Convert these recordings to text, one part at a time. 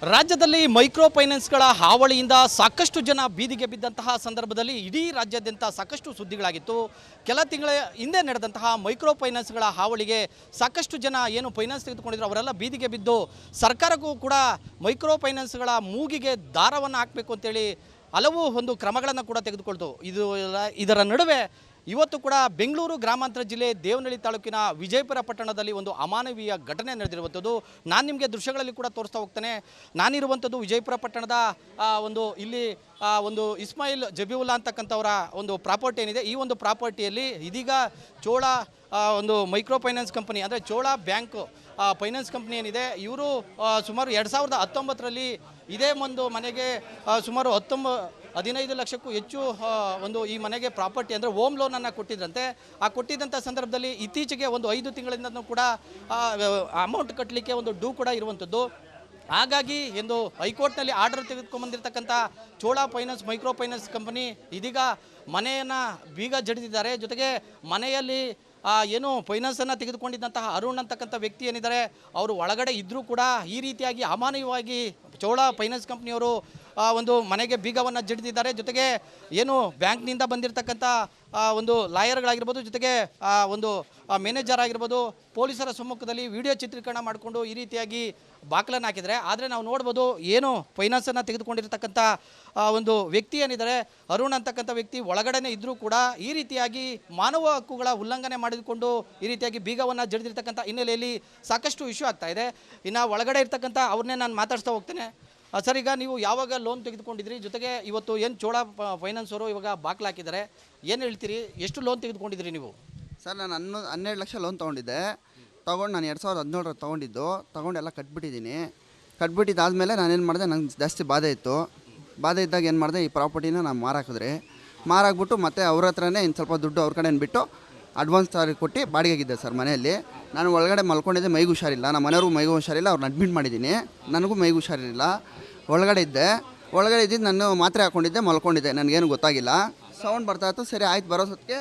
ರಾಜ್ಯದಲ್ಲಿ ಮೈಕ್ರೋ ಫೈನಾನ್ಸ್ಗಳ ಹಾವಳಿಯಿಂದ ಸಾಕಷ್ಟು ಜನ ಬೀದಿಗೆ ಬಿದ್ದಂತಹ ಸಂದರ್ಭದಲ್ಲಿ ಇಡೀ ರಾಜ್ಯಾದ್ಯಂತ ಸಾಕಷ್ಟು ಸುದ್ದಿಗಳಾಗಿತ್ತು. ಕೆಲ ತಿಂಗಳ ಹಿಂದೆ ನಡೆದಂತಹ ಮೈಕ್ರೋ ಫೈನಾನ್ಸ್ಗಳ ಹಾವಳಿಗೆ ಸಾಕಷ್ಟು ಜನ ಏನು ಫೈನಾನ್ಸ್ ತೆಗೆದುಕೊಂಡಿದ್ರು ಅವರೆಲ್ಲ ಬೀದಿಗೆ ಬಿದ್ದು ಸರ್ಕಾರಕ್ಕೂ ಕೂಡ ಮೈಕ್ರೋ ಫೈನಾನ್ಸ್ಗಳ ಮೂಗಿಗೆ ದಾರವನ್ನು ಹಾಕಬೇಕು ಅಂತೇಳಿ ಹಲವು ಒಂದು ಕ್ರಮಗಳನ್ನು ಕೂಡ ತೆಗೆದುಕೊಳ್ತು. ಇದರ ನಡುವೆ ಇವತ್ತು ಕೂಡ ಬೆಂಗಳೂರು ಗ್ರಾಮಾಂತರ ಜಿಲ್ಲೆ ದೇವನಹಳ್ಳಿ ತಾಲೂಕಿನ ವಿಜಯಪುರ ಪಟ್ಟಣದಲ್ಲಿ ಒಂದು ಅಮಾನವೀಯ ಘಟನೆ ನಡೆದಿರುವಂಥದ್ದು. ನಾನು ನಿಮಗೆ ದೃಶ್ಯಗಳಲ್ಲಿ ಕೂಡ ತೋರಿಸ್ತಾ ಹೋಗ್ತೇನೆ. ನಾನಿರುವಂಥದ್ದು ವಿಜಯಪುರ ಪಟ್ಟಣದ ಇಲ್ಲಿ ಒಂದು ಇಸ್ಮಾಯಿಲ್ ಜಬೀವುಲ್ಲಾ ಅಂತಕ್ಕಂಥವರ ಒಂದು ಪ್ರಾಪರ್ಟಿ ಏನಿದೆ. ಈ ಒಂದು ಪ್ರಾಪರ್ಟಿಯಲ್ಲಿ ಇದೀಗ ಚೋಳ ಒಂದು ಮೈಕ್ರೋ ಫೈನಾನ್ಸ್ ಕಂಪನಿ ಅಂದರೆ ಚೋಳ ಬ್ಯಾಂಕ್ ಫೈನಾನ್ಸ್ ಕಂಪ್ನಿ ಏನಿದೆ, ಇವರು ಸುಮಾರು 2019ರಲ್ಲಿ ಇದೇ ಒಂದು ಮನೆಗೆ ಸುಮಾರು 15 ಲಕ್ಷಕ್ಕೂ ಹೆಚ್ಚು ಒಂದು ಈ ಮನೆಗೆ ಪ್ರಾಪರ್ಟಿ ಅಂದರೆ ಹೋಮ್ ಲೋನನ್ನು ಕೊಟ್ಟಿದ್ರಂತೆ. ಕೊಟ್ಟಿದ್ದಂಥ ಸಂದರ್ಭದಲ್ಲಿ ಇತ್ತೀಚೆಗೆ ಒಂದು 5 ತಿಂಗಳಿಂದನೂ ಕೂಡ ಅಮೌಂಟ್ ಕಟ್ಟಲಿಕ್ಕೆ ಒಂದು ಡ್ಯೂ ಕೂಡ ಇರುವಂಥದ್ದು. ಹಾಗಾಗಿ ಎಂದು ಹೈಕೋರ್ಟ್ನಲ್ಲಿ ಆರ್ಡರ್ ತೆಗೆದುಕೊಂಡ್ಬಂದಿರತಕ್ಕಂಥ Chola finance micro finance company ಇದೀಗ ಮನೆಯನ್ನು ಬೀಗ ಜಡಿದಿದ್ದಾರೆ. ಜೊತೆಗೆ ಮನೆಯಲ್ಲಿ ಏನು ಫೈನಾನ್ಸನ್ನು ತೆಗೆದುಕೊಂಡಿದ್ದಂತಹ ಅರುಣ್ ಅಂತಕ್ಕಂಥ ವ್ಯಕ್ತಿ ಏನಿದ್ದಾರೆ ಅವರು ಒಳಗಡೆ ಇದ್ದರೂ ಕೂಡ ಈ ರೀತಿಯಾಗಿ ಅಮಾನವೀಯವಾಗಿ ಚೋಳ ಫೈನಾನ್ಸ್ ಕಂಪ್ನಿಯವರು ಒಂದು ಮನೆಗೆ ಬೀಗವನ್ನು ಜಡಿದಿದ್ದಾರೆ. ಜೊತೆಗೆ ಏನು ಬ್ಯಾಂಕ್ನಿಂದ ಬಂದಿರತಕ್ಕಂಥ ಒಂದು ಲಾಯರ್ಗಳಾಗಿರ್ಬೋದು, ಜೊತೆಗೆ ಒಂದು ಮ್ಯಾನೇಜರ್ ಆಗಿರ್ಬೋದು, ಪೊಲೀಸರ ಸಮ್ಮುಖದಲ್ಲಿ ವಿಡಿಯೋ ಚಿತ್ರೀಕರಣ ಮಾಡಿಕೊಂಡು ಈ ರೀತಿಯಾಗಿ ಬಾಗಿಲನ್ನು ಹಾಕಿದರೆ. ಆದರೆ ನಾವು ನೋಡ್ಬೋದು ಏನು ಫೈನಾನ್ಸನ್ನು ತೆಗೆದುಕೊಂಡಿರ್ತಕ್ಕಂಥ ಒಂದು ವ್ಯಕ್ತಿ ಏನಿದ್ದಾರೆ ಅರುಣ್ ಅಂತಕ್ಕಂಥ ವ್ಯಕ್ತಿ ಒಳಗಡೆ ಇದ್ದರೂ ಕೂಡ ಈ ರೀತಿಯಾಗಿ ಮಾನವ ಹಕ್ಕುಗಳ ಉಲ್ಲಂಘನೆ ಮಾಡಿಕೊಂಡು ಈ ರೀತಿಯಾಗಿ ಬೀಗವನ್ನು ಜಡಿದಿರ್ತಕ್ಕಂಥ ಹಿನ್ನೆಲೆಯಲ್ಲಿ ಸಾಕಷ್ಟು ಇಶ್ಯೂ ಆಗ್ತಾ ಇದೆ. ಇನ್ನು ಒಳಗಡೆ ಇರ್ತಕ್ಕಂಥ ಅವ್ರನ್ನೇ ನಾನು ಮಾತಾಡ್ತಾ ಹೋಗ್ತೇನೆ. ಸರ್, ಈಗ ನೀವು ಯಾವಾಗ ಲೋನ್ ತೆಗೆದುಕೊಂಡಿದ್ರಿ, ಜೊತೆಗೆ ಇವತ್ತು ಏನು ಚೋಳ ಫೈನಾನ್ಸ್ ಅವರು ಇವಾಗ ಬಾಗಿಲು ಹಾಕಿದ್ದಾರೆ, ಏನು ಹೇಳ್ತೀರಿ? ಎಷ್ಟು ಲೋನ್ ತೆಗೆದುಕೊಂಡಿದ್ರಿ ನೀವು? ಸರ್, ನಾನು 12 ಲಕ್ಷ ಲೋನ್ ತೊಗೊಂಡಿದ್ದೆ. ನಾನು 2017 ತೊಗೊಂಡು ಎಲ್ಲ ಕಟ್ಬಿಟ್ಟಿದ್ದೀನಿ. ಕಟ್ಬಿಟ್ಟಿದ್ದಾದಮೇಲೆ ನಾನೇನು ಮಾಡಿದೆ, ನಂಗೆ ಜಾಸ್ತಿ ಬಾಧೆ ಇದ್ದಾಗ ಏನು ಮಾಡಿದೆ, ಈ ಪ್ರಾಪರ್ಟಿನ ನಾನು ಮಾರಾಕ್ಬಿಟ್ಟು ಮತ್ತೆ ಅವ್ರ ಹತ್ರನೇ ಇನ್ನು ಸ್ವಲ್ಪ ದುಡ್ಡು ಅವ್ರ ಕಡೆ ಬಿಟ್ಟು ಅಡ್ವಾನ್ಸ್ ಕೊಟ್ಟು ಬಾಡಿಗೆಗಿದ್ದೆ ಸರ್ ಮನೆಯಲ್ಲಿ. ನಾನು ಒಳಗಡೆ ಮಲ್ಕೊಂಡಿದ್ದೆ, ಮೈಗೂ ಹುಷಾರಿಲ್ಲ, ನಮ್ಮ ಮನೆಯವ್ರಿಗೂ ಮೈಗೂ ಹುಷಾರಿಲ್ಲ, ಅವ್ರನ್ನ ಅಡ್ಮಿಟ್ ಮಾಡಿದ್ದೀನಿ. ನನಗೂ ಮೈಗೂ ಹುಷಾರಿರಲಿಲ್ಲ, ಒಳಗಡೆ ಇದ್ದಿದ್ದು ನಾನು ಮಾತ್ರೆ ಹಾಕ್ಕೊಂಡಿದ್ದೆ, ಮಲ್ಕೊಂಡಿದ್ದೆ, ನನಗೇನು ಗೊತ್ತಾಗಿಲ್ಲ. ಸೌಂಡ್ ಬರ್ತಾಯಿತ್ತು. ಸರಿ ಆಯ್ತು, ಬರೋ ಹೊತ್ತಿಗೆ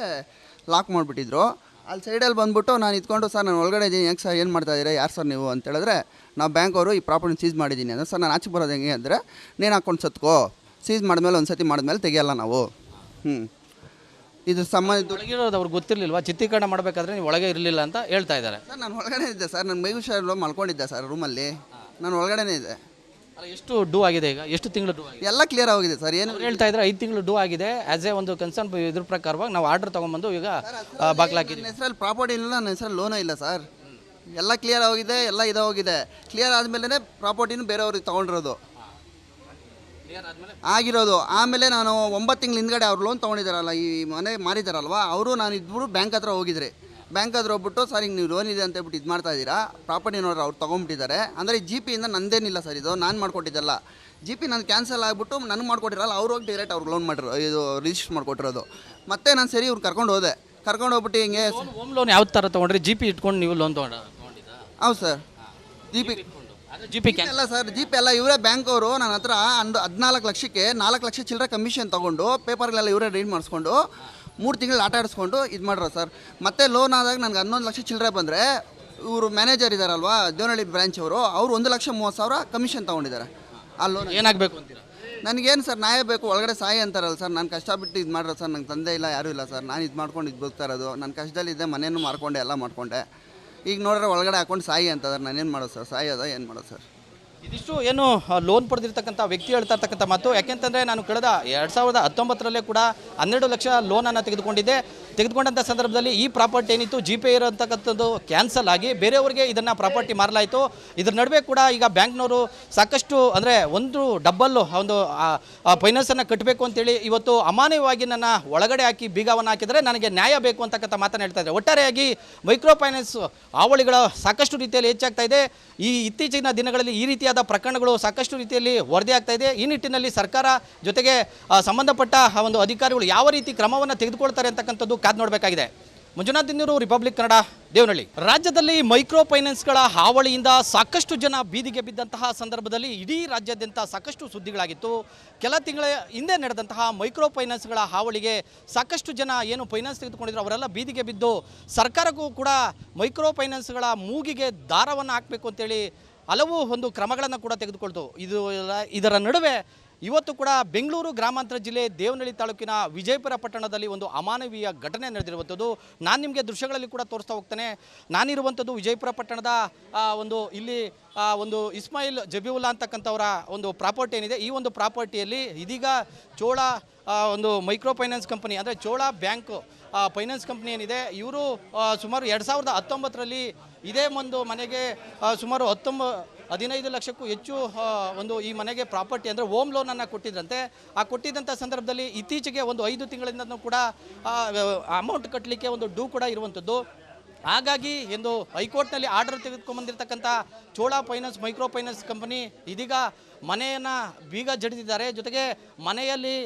ಲಾಕ್ ಮಾಡಿಬಿಟ್ಟಿದ್ರು. ಅಲ್ಲಿ ಸೈಡಲ್ಲಿ ಬಂದುಬಿಟ್ಟು ನಾನು ಇದ್ಕೊಂಡು, ಸರ್ ನಾನು ಒಳಗಡೆ ಇದ್ದೀನಿ, ಯಾಕೆ ಸರ್ ಏನು ಮಾಡ್ತಾಯಿದ್ದೀರಾ, ಯಾರು ಸರ್ ನೀವು ಅಂತ ಹೇಳಿದ್ರೆ, ನಾವು ಬ್ಯಾಂಕ್ ಅವರು ಈ ಪ್ರಾಪರ್ಟಿನ ಸೀಸ್ ಮಾಡಿದ್ದೀನಿ ಅಂದರೆ, ಸರ್ ನಾನು ಆಚೆ ಬರೋದು ಹೆಂಗೆ ಅಂದರೆ, ನೀನು ಹಾಕ್ಕೊಂಡು ಸತ್ಕೋ, ಸೀಸ್ ಮಾಡಿದ್ಮೇಲೆ ಒಂದು ಸತಿ ಮಾಡಿದ್ಮೇಲೆ ತೆಗಿಯಲ್ಲ ನಾವು. ಇದು ಸಂಬಂಧ ಅವ್ರಿಗೆ ಗೊತ್ತಿರಲಿಲ್ವಾ ಚಿತ್ರೀಕರಣ ಮಾಡಬೇಕಾದ್ರೆ ನೀವು ಒಳಗೆ ಇರಲಿಲ್ಲ ಅಂತ ಹೇಳ್ತಾ ಇದ್ದಾರೆ? ಸರ್ ನಾನು ಒಳಗಡೆ ಇದ್ದೆ ಸರ್, ನನ್ನ ಮೈಗೂ ಹುಷಾರಿಲ್ಲ, ಮಲ್ಕೊಂಡಿದ್ದೆ ಸರ್ ರೂಮಲ್ಲಿ, ನಾನು ಒಳಗಡೆ ಇದ್ದೆ. ಎಷ್ಟು ಡ್ಯೂ ಆಗಿದೆ? ಈಗ ಎಷ್ಟು ತಿಂಗಳು ಡ್ಯೂ ಆಗಿದೆ? ಎಲ್ಲ ಕ್ಲಿಯರ್ ಆಗಿದೆ ಸರ್. ಏನು ಹೇಳ್ತಾ ಇದ್ದಾರೆ 5 ತಿಂಗಳು ಡ್ಯೂ ಆಗಿದೆ. ಆಸ್ ಎ ಒಂದು ಕನ್ಸರ್ನ್ ಇದ್ರ ಪ್ರಕಾರವಾಗಿ ನಾವು ಆರ್ಡರ್ ತೊಗೊಂಬಂದು ಈಗ ಬಾಗಿಲು ಹಾಕಿದ್ದೀವಿ. ನನ್ನ ಹೆಸರಲ್ಲಿ ಪ್ರಾಪರ್ಟಿ ಇಲ್ಲ, ನನ್ನ ಹೆಸರಲ್ಲಿ ಲೋನೇ ಇಲ್ಲ ಸರ್. ಎಲ್ಲ ಕ್ಲಿಯರ್ ಆಗಿದೆ, ಎಲ್ಲ ಹೋಗಿದೆ. ಕ್ಲಿಯರ್ ಆದಮೇಲೆ ಪ್ರಾಪರ್ಟಿನೂ ಬೇರೆಯವ್ರಿಗೆ ತೊಗೊಂಡಿರೋದು ಆಗಿರೋದು. ಆಮೇಲೆ ನಾನು 9 ತಿಂಗಳ ಹಿಂದ್ಗಡೆ ಅವ್ರು ಲೋನ್ ತೊಗೊಂಡಿದ್ದಾರಲ್ಲ, ಈ ಮನೆ ಮಾರಿದಾರಲ್ವ, ಅವರು ನಾನು ಇದ್ಬಿಟ್ಟು ಬ್ಯಾಂಕ್ ಹತ್ರ ಹೋಗಿದ್ರಿ. ಬ್ಯಾಂಕ್ ಹತ್ರ ಹೋಗ್ಬಿಟ್ಟು, ಸರ್ ಹಿಂಗೆ ನೀವು ಲೋನ್ ಇದೆ ಅಂತ ಹೇಳ್ಬಿಟ್ಟು ಇದು ಮಾಡ್ತಾ ಇದ್ದೀರಾ, ಪ್ರಾಪರ್ಟಿ ನೋಡ್ರಿ ಅವ್ರು ತೊಗೊಂಬಿಟ್ಟಿದ್ದಾರೆ ಅಂದರೆ ಜಿ ಪಿಯಿಂದ ನಂದೇನಿಲ್ಲ ಸರ್, ಇದು ನಾನು ಮಾಡ್ಕೊಟ್ಟಿದ್ದಲ್ಲ. ಜಿ ಪಿ ನಾನು ಕ್ಯಾನ್ಸಲ್ ಆಗಿಬಿಟ್ಟು ನನಗೆ ಮಾಡ್ಕೊಟ್ಟಿರಲ್ಲ, ಅವ್ರು ಹೋಗಿ ಡೈರೆಕ್ಟ್ ಅವ್ರಿಗೆ ಲೋನ್ ಮಾಡಿರೋ, ಇದು ರಿಜಿಸ್ಟರ್ ಮಾಡ್ಕೊಟ್ಟಿರೋದು. ಮತ್ತೆ ನಾನು ಸರಿ ಇವ್ರು ಕರ್ಕೊಂಡು ಹೋಗ್ಬಿಟ್ಟು ಹಿಂಗೆ ಹೋಮ್ ಲೋನ್ ಯಾವ ಥರ ತೊಗೊಂಡ್ರಿ? ಜಿ ಪಿ ಇಟ್ಕೊಂಡು ನೀವು ಲೋನ್ ತೊಗೊಂಡಿದ್ದ? ಹೌದು ಸರ್, ಜಿ ಪಿ ಅಲ್ಲ ಸರ್, ಜಿ ಪಿ ಅಲ್ಲ, ಇವರೇ ಬ್ಯಾಂಕ್ ಅವರು ನನ್ನ ಹತ್ರ 14 ಲಕ್ಷಕ್ಕೆ 4 ಲಕ್ಷ ಚಿಲ್ಲರೆ ಕಮಿಷನ್ ತೊಗೊಂಡು ಪೇಪರ್ಗಳೆಲ್ಲ ಇವರೇ ರೀಡ್ ಮಾಡಿಸ್ಕೊಂಡು 3 ತಿಂಗಳು ಆಟ ಆಡಿಸ್ಕೊಂಡು ಇದು ಮಾಡ್ರೋ ಸರ್. ಮತ್ತೆ ಲೋನ್ ಆದಾಗ ನನಗೆ 11 ಲಕ್ಷ ಚಿಲ್ಲರೆ ಬಂದರೆ ಇವರು ಮ್ಯಾನೇಜರ್ ಇದ್ದಾರಲ್ವಾ ದೇವನಹಳ್ಳಿ ಬ್ರಾಂಚ್ ಅವರು 1,30,30,000 ಕಮಿಷನ್ ತೊಗೊಂಡಿದ್ದಾರೆ. ಆ ಲೋನ್ ಏನಾಗಬೇಕು ಅಂತೀರಾ? ನನಗೇನು ಸರ್, ನ್ಯಾಯ ಬೇಕು, ಒಳಗಡೆ ಸಾಯಿ ಅಂತಾರಲ್ಲ ಸರ್. ನಾನು ಕಷ್ಟ ಬಿಟ್ಟು ಇದು ಮಾಡ್ರೋ ಸರ್, ನಂಗೆ ತಂದೆ ಇಲ್ಲ, ಯಾರೂ ಇಲ್ಲ ಸರ್, ನಾನು ಇದು ಮಾಡ್ಕೊಂಡು ಇದು ಬದುಕ್ತಾ ಇರೋದು. ನನ್ನ ಕಷ್ಟದಲ್ಲಿದ್ದೆ, ಮನೇನು ಮಾರ್ಕೊಂಡೆ, ಎಲ್ಲ ಮಾಡ್ಕೊಂಡೆ. ಈಗ ನೋಡ್ರೆ ಒಳಗಡೆ ಹಾಕೊಂಡು ಸಾಯಿ ಅಂತಂದ್ರೆ ನಾನೇನು ಮಾಡೋದು ಸರ್? ಸಾಯಿ ಅದ ಏನು ಮಾಡೋದು ಸರ್? ಇದಿಷ್ಟು ಏನು ಲೋನ್ ಪಡೆದಿರ್ತಕ್ಕಂಥ ವ್ಯಕ್ತಿ ಹೇಳ್ತಾ ಇರ್ತಕ್ಕಂಥ ಮಾತು. ಯಾಕೆಂತಂದರೆ ನಾನು ಕಳೆದ 2019ರಲ್ಲೇ ಕೂಡ 12 ಲಕ್ಷ ಲೋನನ್ನು ತೆಗೆದುಕೊಂಡಂಥ ಸಂದರ್ಭದಲ್ಲಿ ಈ ಪ್ರಾಪರ್ಟಿ ಏನಿತ್ತು ಜಿ ಪೇ ಇರೋಂತಕ್ಕಂಥದ್ದು ಕ್ಯಾನ್ಸಲ್ ಆಗಿ ಬೇರೆಯವರಿಗೆ ಇದನ್ನು ಪ್ರಾಪರ್ಟಿ ಮಾರಲಾಯಿತು. ಇದ್ರ ನಡುವೆ ಕೂಡ ಈಗ ಬ್ಯಾಂಕ್ನವರು ಸಾಕಷ್ಟು ಅಂದರೆ ಒಂದು ಡಬ್ಬಲ್ ಒಂದು ಫೈನಾನ್ಸನ್ನು ಕಟ್ಟಬೇಕು ಅಂತೇಳಿ ಇವತ್ತು ಅಮಾನವೀಯವಾಗಿ ನನ್ನ ಒಳಗಡೆ ಹಾಕಿ ಬೀಗವನ್ನು ಹಾಕಿದರೆ ನನಗೆ ನ್ಯಾಯ ಬೇಕು ಅಂತಕ್ಕಂಥ ಮಾತನ್ನು ಹೇಳ್ತಾ ಇದ್ದಾರೆ. ಒಟ್ಟಾರೆಯಾಗಿ ಮೈಕ್ರೋ ಫೈನಾನ್ಸ್ ಹಾವಳಿಗಳ ಸಾಕಷ್ಟು ರೀತಿಯಲ್ಲಿ ಹೆಚ್ಚಾಗ್ತಾ ಇದೆ. ಈ ಇತ್ತೀಚಿನ ದಿನಗಳಲ್ಲಿ ಈ ರೀತಿಯಾದ ಪ್ರಕರಣಗಳು ಸಾಕಷ್ಟು ರೀತಿಯಲ್ಲಿ ವರದಿ ಆಗ್ತಾ ಇದೆ. ಈ ನಿಟ್ಟಿನಲ್ಲಿ ಸರ್ಕಾರ ಜೊತೆಗೆ ಸಂಬಂಧಪಟ್ಟ ಒಂದು ಅಧಿಕಾರಿಗಳು ಯಾವ ರೀತಿ ಕ್ರಮವನ್ನು ತೆಗೆದುಕೊಳ್ತಾರೆ ಅಂತಕ್ಕಂಥದ್ದು ಕಾದು ನೋಡಬೇಕಾಗಿದೆ. ಮಂಜುನಾಥ್ ದಿನ್ನೂರು, ರಿಪಬ್ಲಿಕ್ ಕನ್ನಡ, ದೇವನಹಳ್ಳಿ. ರಾಜ್ಯದಲ್ಲಿ ಮೈಕ್ರೋ ಫೈನಾನ್ಸ್ಗಳ ಹಾವಳಿಯಿಂದ ಸಾಕಷ್ಟು ಜನ ಬೀದಿಗೆ ಬಿದ್ದಂತಹ ಸಂದರ್ಭದಲ್ಲಿ ಇಡೀ ರಾಜ್ಯಾದ್ಯಂತ ಸಾಕಷ್ಟು ಸುದ್ದಿಗಳಾಗಿತ್ತು. ಕೆಲ ತಿಂಗಳ ಹಿಂದೆ ನಡೆದಂತಹ ಮೈಕ್ರೋ ಫೈನಾನ್ಸ್ಗಳ ಹಾವಳಿಗೆ ಸಾಕಷ್ಟು ಜನ ಏನು ಫೈನಾನ್ಸ್ ತೆಗೆದುಕೊಂಡಿದ್ರು ಅವರೆಲ್ಲ ಬೀದಿಗೆ ಬಿದ್ದು ಸರ್ಕಾರಕ್ಕೂ ಕೂಡ ಮೈಕ್ರೋ ಫೈನಾನ್ಸ್ಗಳ ಮೂಗಿಗೆ ದಾರವನ್ನು ಹಾಕಬೇಕು ಅಂತೇಳಿ ಹಲವು ಒಂದು ಕ್ರಮಗಳನ್ನು ಕೂಡ ತೆಗೆದುಕೊಳ್ತು. ಇದರ ನಡುವೆ ಇವತ್ತು ಕೂಡ ಬೆಂಗಳೂರು ಗ್ರಾಮಾಂತರ ಜಿಲ್ಲೆ ದೇವನಹಳ್ಳಿ ತಾಲೂಕಿನ ವಿಜಯಪುರ ಪಟ್ಟಣದಲ್ಲಿ ಒಂದು ಅಮಾನವೀಯ ಘಟನೆ ನಡೆದಿರುವಂಥದ್ದು. ನಾನು ನಿಮಗೆ ದೃಶ್ಯಗಳಲ್ಲಿ ಕೂಡ ತೋರಿಸ್ತಾ ಹೋಗ್ತೇನೆ. ನಾನಿರುವಂಥದ್ದು ವಿಜಯಪುರ ಪಟ್ಟಣದ ಒಂದು ಇಲ್ಲಿ ಒಂದು ಇಸ್ಮಾಯಿಲ್ ಜಬೀವುಲ್ಲಾ ಅಂತಕ್ಕಂಥವರ ಒಂದು ಪ್ರಾಪರ್ಟಿ ಏನಿದೆ. ಈ ಒಂದು ಪ್ರಾಪರ್ಟಿಯಲ್ಲಿ ಇದೀಗ ಚೋಳ ಒಂದು ಮೈಕ್ರೋ ಫೈನಾನ್ಸ್ ಕಂಪನಿ ಅಂದರೆ ಚೋಳ ಬ್ಯಾಂಕ್ ಫೈನಾನ್ಸ್ ಕಂಪ್ನಿ ಏನಿದೆ, ಇವರು ಸುಮಾರು 2019ರಲ್ಲಿ ಇದೇ ಒಂದು ಮನೆಗೆ ಸುಮಾರು 15 ಲಕ್ಷಕ್ಕೂ ಹೆಚ್ಚು ಒಂದು ಈ ಮನೆಗೆ ಪ್ರಾಪರ್ಟಿ ಅಂದರೆ ಹೋಮ್ ಲೋನನ್ನು ಕೊಟ್ಟಿದ್ರಂತೆ. ಆ ಕೊಟ್ಟಿದ್ದಂಥ ಸಂದರ್ಭದಲ್ಲಿ ಇತ್ತೀಚೆಗೆ ಒಂದು 5 ತಿಂಗಳಿಂದನೂ ಕೂಡ ಅಮೌಂಟ್ ಕಟ್ಟಲಿಕ್ಕೆ ಒಂದು ಡ್ಯೂ ಕೂಡ ಇರುವಂಥದ್ದು. ಹಾಗಾಗಿ ಎಂದು ಹೈಕೋರ್ಟ್ನಲ್ಲಿ ಆರ್ಡರ್ ತೆಗೆದುಕೊಂಡ್ಬಂದಿರತಕ್ಕಂಥ Chola finance micro finance company ಇದೀಗ ಮನೆಯನ್ನು ಬೀಗ ಜಡಿದಿದ್ದಾರೆ. ಜೊತೆಗೆ ಮನೆಯಲ್ಲಿ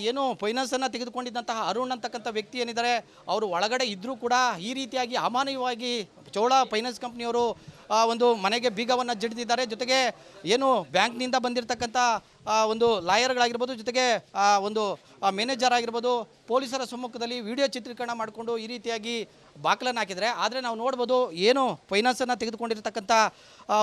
ಏನು ಫೈನಾನ್ಸನ್ನು ತೆಗೆದುಕೊಂಡಿದ್ದಂತಹ ಅರುಣ್ ಅಂತಕ್ಕಂಥ ವ್ಯಕ್ತಿ ಏನಿದ್ದಾರೆ, ಅವರು ಒಳಗಡೆ ಇದ್ದರೂ ಕೂಡ ಈ ರೀತಿಯಾಗಿ ಅಮಾನವೀಯವಾಗಿ ಚೋಳ ಫೈನಾನ್ಸ್ ಕಂಪ್ನಿಯವರು ಒಂದು ಮನೆಗೆ ಬೀಗವನ್ನು ಜಡಿದಿದ್ದಾರೆ. ಜೊತೆಗೆ ಏನು ಬ್ಯಾಂಕ್ನಿಂದ ಬಂದಿರತಕ್ಕಂಥ ಒಂದು ಲಾಯರ್ಗಳಾಗಿರ್ಬೋದು, ಜೊತೆಗೆ ಒಂದು ಮ್ಯಾನೇಜರ್ ಆಗಿರ್ಬೋದು, ಪೊಲೀಸರ ಸಮ್ಮುಖದಲ್ಲಿ ವಿಡಿಯೋ ಚಿತ್ರೀಕರಣ ಮಾಡಿಕೊಂಡು ಈ ರೀತಿಯಾಗಿ ಬಾಗಿಲನ್ನು ಹಾಕಿದರೆ. ಆದರೆ ನಾವು ನೋಡ್ಬೋದು ಏನು ಫೈನಾನ್ಸನ್ನು ತೆಗೆದುಕೊಂಡಿರ್ತಕ್ಕಂಥ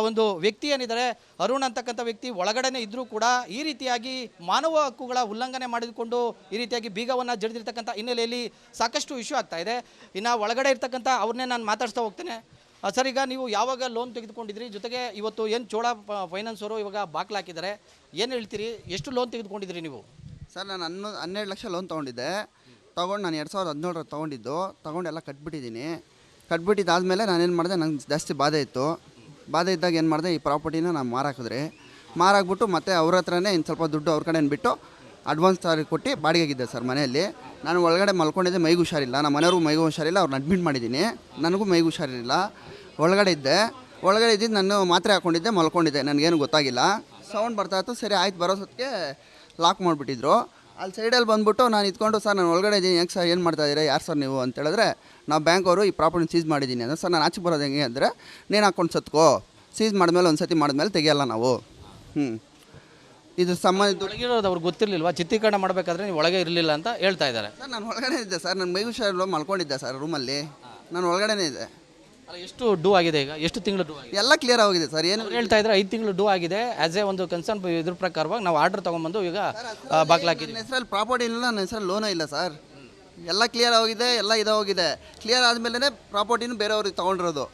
ಒಂದು ವ್ಯಕ್ತಿ ಏನಿದ್ದಾರೆ ಅರುಣ್ ಅಂತಕ್ಕಂಥ ವ್ಯಕ್ತಿ ಒಳಗಡೆನೇ ಇದ್ದರೂ ಕೂಡ ಈ ರೀತಿಯಾಗಿ ಮಾನವ ಹಕ್ಕುಗಳ ಉಲ್ಲಂಘನೆ ಮಾಡಿಕೊಂಡು ಈ ರೀತಿಯಾಗಿ ಬೀಗವನ್ನು ಜಡಿದಿರ್ತಕ್ಕಂಥ ಹಿನ್ನೆಲೆಯಲ್ಲಿ ಸಾಕಷ್ಟು ಇಶ್ಯೂ ಆಗ್ತಾ ಇದೆ. ಇನ್ನು ಒಳಗಡೆ ಇರ್ತಕ್ಕಂಥ ಅವ್ರನ್ನೇ ನಾನು ಮಾತಾಡ್ತಾ ಹೋಗ್ತೇನೆ. ಸರ್, ಈಗ ನೀವು ಯಾವಾಗ ಲೋನ್ ತೆಗೆದುಕೊಂಡಿದ್ರಿ? ಜೊತೆಗೆ ಇವತ್ತು ಏನು ಚೋಳ ಫೈನಾನ್ಸ್ ಅವರು ಇವಾಗ ಬಾಗಿಲು ಹಾಕಿದ್ದಾರೆ, ಏನು ಹೇಳ್ತೀರಿ? ಎಷ್ಟು ಲೋನ್ ತೆಗೆದುಕೊಂಡಿದ್ರಿ ನೀವು? ಸರ್, ನಾನು 12 ಲಕ್ಷ ಲೋನ್ ತೊಗೊಂಡಿದ್ದೆ. ತೊಗೊಂಡು ನಾನು 2017 ತೊಗೊಂಡಿದ್ದು. ತೊಗೊಂಡೆಲ್ಲ ಕಟ್ಬಿಟ್ಟಿದ್ದೀನಿ. ಕಟ್ಬಿಟ್ಟಿದ್ದಾದಮೇಲೆ ನಾನೇನು ಮಾಡಿದೆ, ನಂಗೆ ಜಾಸ್ತಿ ಬಾಧೆ ಇತ್ತು. ಬಾಧೆ ಇದ್ದಾಗ ಏನು ಮಾಡಿದೆ, ಈ ಪ್ರಾಪರ್ಟಿನ ನಾನು ಮಾರಾಕ್ಬಿಟ್ಟು ಮತ್ತೆ ಅವ್ರ ಹತ್ರನೇ ಇನ್ನು ಸ್ವಲ್ಪ ದುಡ್ಡು ಅವ್ರ ಕಡೆ ಬಿಟ್ಟು ಅಡ್ವಾನ್ಸ್ ಕೊಟ್ಟು ಬಾಡಿಗೆಗಿದ್ದೆ ಸರ್ ಮನೆಯಲ್ಲಿ. ನಾನು ಒಳಗಡೆ ಮಲ್ಕೊಂಡಿದ್ದೆ, ಮೈಗೂ ಹುಷಾರಿಲ್ಲ, ನಮ್ಮ ಮನೆಯವ್ರಿಗೂ ಮೈಗೂ ಹುಷಾರಿಲ್ಲ, ಅವ್ರನ್ನ ಅಡ್ಮಿಟ್ ಮಾಡಿದ್ದೀನಿ. ನನಗೂ ಮೈಗೂ ಹುಷಾರಿರಲಿಲ್ಲ. ಒಳಗಡೆ ಇದ್ದಿದ್ದು ನಾನು ಮಾತ್ರೆ ಹಾಕ್ಕೊಂಡಿದ್ದೆ, ಮಲ್ಕೊಂಡಿದ್ದೆ, ನನಗೇನು ಗೊತ್ತಾಗಿಲ್ಲ. ಸೌಂಡ್ ಬರ್ತಾಯಿತ್ತು. ಸರಿ ಆಯ್ತು, ಬರೋಸೊತ್ತಿಗೆ ಲಾಕ್ ಮಾಡಿಬಿಟ್ಟಿದ್ರು. ಅಲ್ಲಿ ಸೈಡಲ್ಲಿ ಬಂದುಬಿಟ್ಟು ನಾನು ಇದ್ಕೊಂಡು, ಸರ್ ನಾನು ಒಳಗಡೆ ಇದ್ದೀನಿ, ಹೆಂಗೆ ಸರ್ ಏನು ಮಾಡ್ತಾಯಿದ್ದೀರಾ, ಯಾರು ಸರ್ ನೀವು ಅಂತ ಹೇಳಿದ್ರೆ, ನಾವು ಬ್ಯಾಂಕ್ ಅವರು ಈ ಪ್ರಾಪರ್ಟಿನ ಸೀಸ್ ಮಾಡಿದ್ದೀನಿ ಅಂದರೆ, ಸರ್ ನಾನು ಆಚೆ ಬರೋದು ಹೆಂಗೆ ಅಂದರೆ, ನೀನು ಹಾಕ್ಕೊಂಡು ಸತ್ಕೋ, ಸೀಸ್ ಮಾಡಿದ್ಮೇಲೆ ಒಂದು ಸತಿ ಮಾಡಿದ್ಮೇಲೆ ತೆಗಿಯಲ್ಲ ನಾವು. ಇದು ಸಂಬಂಧ ಒಳಗಿರೋದು ಅವ್ರಿಗೆ ಗೊತ್ತಿರಲಿಲ್ವಾ? ಚಿತ್ರೀಕರಣ ಮಾಡಬೇಕಾದ್ರೆ ನೀವು ಒಳಗೆ ಇರಲಿಲ್ಲ ಅಂತ ಹೇಳ್ತಾ ಇದ್ದಾರೆ. ಸರ್ ನಾನು ಒಳಗಡೆ ಇದ್ದೆ ಸರ್, ನನ್ನ ಮೈ ಹುಷಾರಿಲ್ಲ, ಮಲ್ಕೊಂಡಿದ್ದೆ ಸರ್ ರೂಮಲ್ಲಿ. ನಾನು ಒಳಗಡೆ ಇದ್ದೆ. ಎಷ್ಟು ಡ್ಯೂ ಆಗಿದೆ ಈಗ? ಎಷ್ಟು ತಿಂಗಳು ಡ್ಯೂ ಆಗಿದೆ? ಎಲ್ಲ ಕ್ಲಿಯರ್ ಆಗಿದೆ ಸರ್. ಏನು ಹೇಳ್ತಾ ಇದ್ದಾರೆ 5 ತಿಂಗಳು ಡ್ಯೂ ಆಗಿದೆ. ಆ್ಯಸ್ ಎ ಒಂದು ಕನ್ಸರ್ನ್ ಇದ್ರ ಪ್ರಕಾರವಾಗಿ ನಾವು ಆರ್ಡರ್ ತೊಗೊಂಬಂದು ಈಗ ಬಾಗಿಲು ಹಾಕಿದ್ದೀವಿ. ನನ್ನ ಹೆಸರಲ್ಲಿ ಪ್ರಾಪರ್ಟಿ ಇಲ್ಲ, ನನ್ನ ಹೆಸರಲ್ಲಿ ಲೋನೇ ಇಲ್ಲ ಸರ್. ಎಲ್ಲ ಕ್ಲಿಯರ್ ಆಗಿದೆ, ಎಲ್ಲ ಹೋಗಿದೆ. ಕ್ಲಿಯರ್ ಆದಮೇಲೆ ಪ್ರಾಪರ್ಟಿನೂ ಬೇರೆಯವ್ರಿಗೆ ತೊಗೊಂಡಿರೋದು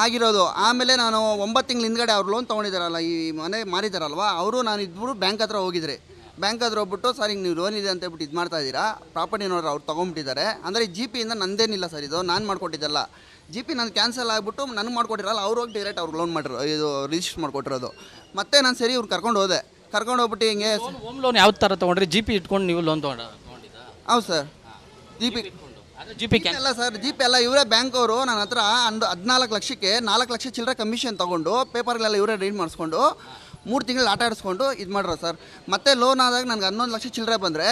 ಆಗಿರೋದು. ಆಮೇಲೆ ನಾನು 9 ತಿಂಗಳ ಹಿಂದ್ಗಡೆ ಅವ್ರು ಲೋನ್ ತೊಗೊಂಡಿದ್ದಾರಲ್ಲ, ಈ ಮನೆ ಮಾರಿದಾರಲ್ವ, ಅವರು ನಾನು ಇದ್ಬಿಟ್ಟು ಬ್ಯಾಂಕ್ ಹತ್ರ ಹೋಗಿದ್ರಿ. ಬ್ಯಾಂಕ್ ಹತ್ರ ಹೋಗ್ಬಿಟ್ಟು, ಸರ್ ಹಿಂಗೆ ನೀವು ಲೋನ್ ಇದೆ ಅಂತ ಹೇಳ್ಬಿಟ್ಟು ಇದು ಮಾಡ್ತಾ ಇದ್ದೀರಾ, ಪ್ರಾಪರ್ಟಿ ನೋಡ್ರಿ ಅವ್ರು ತೊಗೊಂಬಿಟ್ಟಿದ್ದಾರೆ ಅಂದರೆ, ಜಿ ಪಿಯಿಂದ ನಂದೇನಿಲ್ಲ ಸರ್, ಇದು ನಾನು ಮಾಡ್ಕೊಟ್ಟಿದ್ದಲ್ಲ. ಜಿ ಪಿ ನಾನು ಕ್ಯಾನ್ಸಲ್ ಆಗಿಬಿಟ್ಟು ನನಗೆ ಮಾಡ್ಕೊಟ್ಟಿರಲ್ಲ, ಅವ್ರು ಹೋಗಿ ಡೈರೆಕ್ಟ್ ಅವ್ರಿಗೆ ಲೋನ್ ಮಾಡಿರೋ, ಇದು ರಿಜಿಸ್ಟರ್ ಮಾಡ್ಕೊಟ್ಟಿರೋದು. ಮತ್ತೆ ನಾನು ಸರಿ ಇವ್ರು ಕರ್ಕೊಂಡು ಹೋಗ್ಬಿಟ್ಟು ಹಿಂಗೆ ಹೋಮ್ ಲೋನ್ ಯಾವ ಥರ ತೊಗೊಂಡ್ರಿ? ಜಿ ಪಿ ಇಟ್ಕೊಂಡು ನೀವು ಲೋನ್ ತೊಗೊಂಡಿದ್ದ? ಹೌದು ಸರ್. ಜಿ ಪಿ ಅಲ್ಲ ಸರ್, ಜಿ ಪಿ ಅಲ್ಲ, ಇವರೇ ಬ್ಯಾಂಕ್ ಅವರು ನನ್ನ ಹತ್ರ 14 ಲಕ್ಷಕ್ಕೆ 4 ಲಕ್ಷ ಚಿಲ್ಲರೆ ಕಮಿಷನ್ ತೊಗೊಂಡು ಪೇಪರ್ಗಳೆಲ್ಲ ಇವರೇ ರೀಡ್ ಮಾಡಿಸ್ಕೊಂಡು 3 ತಿಂಗಳು ಆಟ ಆಡಿಸ್ಕೊಂಡು ಇದು ಮಾಡ್ರೋ ಸರ್. ಮತ್ತೆ ಲೋನ್ ಆದಾಗ ನನಗೆ 11 ಲಕ್ಷ ಚಿಲ್ಲರೆ ಬಂದರೆ,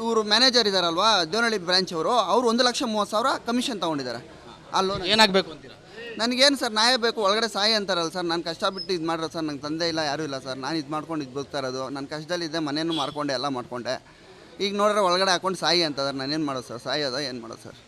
ಇವರು ಮ್ಯಾನೇಜರ್ ಇದ್ದಾರಲ್ವಾ ದೇವನಹಳ್ಳಿ ಬ್ರಾಂಚ್ ಅವರು 1,30,30,000 ಕಮಿಷನ್ ತೊಗೊಂಡಿದ್ದಾರೆ. ಆ ಲೋನ್ ಏನಾಗಬೇಕು ಅಂತೀರಾ? ನನಗೇನು ಸರ್, ನ್ಯಾಯ ಬೇಕು, ಒಳಗಡೆ ಸಾಯಿ ಅಂತಾರಲ್ಲ ಸರ್. ನಾನು ಕಷ್ಟ ಬಿಟ್ಟು ಇದು ಮಾಡ್ರೋ ಸರ್, ನಂಗೆ ತಂದೆ ಇಲ್ಲ, ಯಾರೂ ಇಲ್ಲ ಸರ್. ನಾನು ಇದು ಮಾಡ್ಕೊಂಡು ಇದು ಬದುಕ್ತಾ ಇರೋದು. ನನ್ನ ಕಷ್ಟದಲ್ಲಿದ್ದೆ, ಮನೆಯೂ ಮಾರ್ಕೊಂಡೆ, ಎಲ್ಲ ಮಾಡ್ಕೊಂಡೆ. ಈಗ ನೋಡಿದ್ರೆ ಒಳಗಡೆ ಹಾಕೊಂಡು ಸಾಯಿ ಅಂತಂದ್ರೆ ನಾನೇನು ಮಾಡೋದು ಸರ್? ಸಾಯಿ ಅದ ಏನು ಮಾಡೋದು ಸರ್?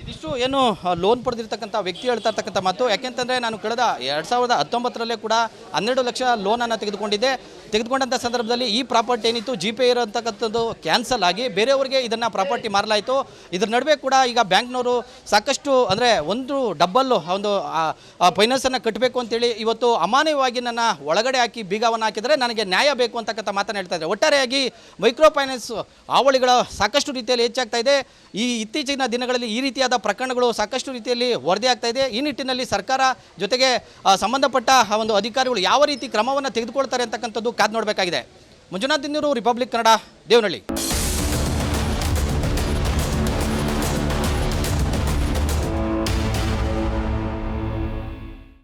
ಇದಿಷ್ಟು ಏನು ಲೋನ್ ಪಡೆದಿರ್ತಕ್ಕಂಥ ವ್ಯಕ್ತಿ ಹೇಳ್ತಾ ಇರ್ತಕ್ಕಂಥ ಮಾತು. ಯಾಕೆಂತಂದರೆ ನಾನು ಕಳೆದ 2019ರಲ್ಲೇ ಕೂಡ 12 ಲಕ್ಷ ಲೋನನ್ನು ತೆಗೆದುಕೊಂಡಂಥ ಸಂದರ್ಭದಲ್ಲಿ ಈ ಪ್ರಾಪರ್ಟಿ ಏನಿತ್ತು ಜಿ ಪೇ ಇರೋಂಥಕ್ಕಂಥದ್ದು ಕ್ಯಾನ್ಸಲ್ ಆಗಿ ಬೇರೆಯವ್ರಿಗೆ ಇದನ್ನು ಪ್ರಾಪರ್ಟಿ ಮಾರಲಾಯಿತು. ಇದರ ನಡುವೆ ಕೂಡ ಈಗ ಬ್ಯಾಂಕ್ನವರು ಸಾಕಷ್ಟು ಅಂದರೆ ಒಂದು ಡಬ್ಬಲ್ಲು ಒಂದು ಫೈನಾನ್ಸನ್ನು ಕಟ್ಟಬೇಕು ಅಂತೇಳಿ ಇವತ್ತು ಅಮಾನವೀಯವಾಗಿ ನನ್ನ ಒಳಗಡೆ ಹಾಕಿ ಬೀಗವನ್ನು ಹಾಕಿದರೆ ನನಗೆ ನ್ಯಾಯ ಬೇಕು ಅಂತಕ್ಕಂಥ ಮಾತನ್ನು ಹೇಳ್ತಾ ಇದ್ದಾರೆ. ಒಟ್ಟಾರೆಯಾಗಿ ಮೈಕ್ರೋ ಫೈನಾನ್ಸ್ ಹಾವಳಿಗಳ ಸಾಕಷ್ಟು ರೀತಿಯಲ್ಲಿ ಹೆಚ್ಚಾಗ್ತಾ ಇದೆ. ಈ ಇತ್ತೀಚಿನ ದಿನಗಳಲ್ಲಿ ಈ ರೀತಿಯಾದ ಪ್ರಕರಣಗಳು ಸಾಕಷ್ಟು ರೀತಿಯಲ್ಲಿ ವರದಿ ಆಗ್ತಾ ಇದೆ. ಈ ನಿಟ್ಟಿನಲ್ಲಿ ಸರ್ಕಾರ ಜೊತೆಗೆ ಸಂಬಂಧಪಟ್ಟ ಒಂದು ಅಧಿಕಾರಿಗಳು ಯಾವ ರೀತಿ ಕ್ರಮವನ್ನು ತೆಗೆದುಕೊಳ್ತಾರೆ ಅಂತಕ್ಕಂಥದ್ದು ಕಾದು ನೋಡಬೇಕಾಗಿದೆ. ಮಂಜುನಾಥ್ ದಿನ್ನೂರು, ರಿಪಬ್ಲಿಕ್ ಕನ್ನಡ, ದೇವನಹಳ್ಳಿ.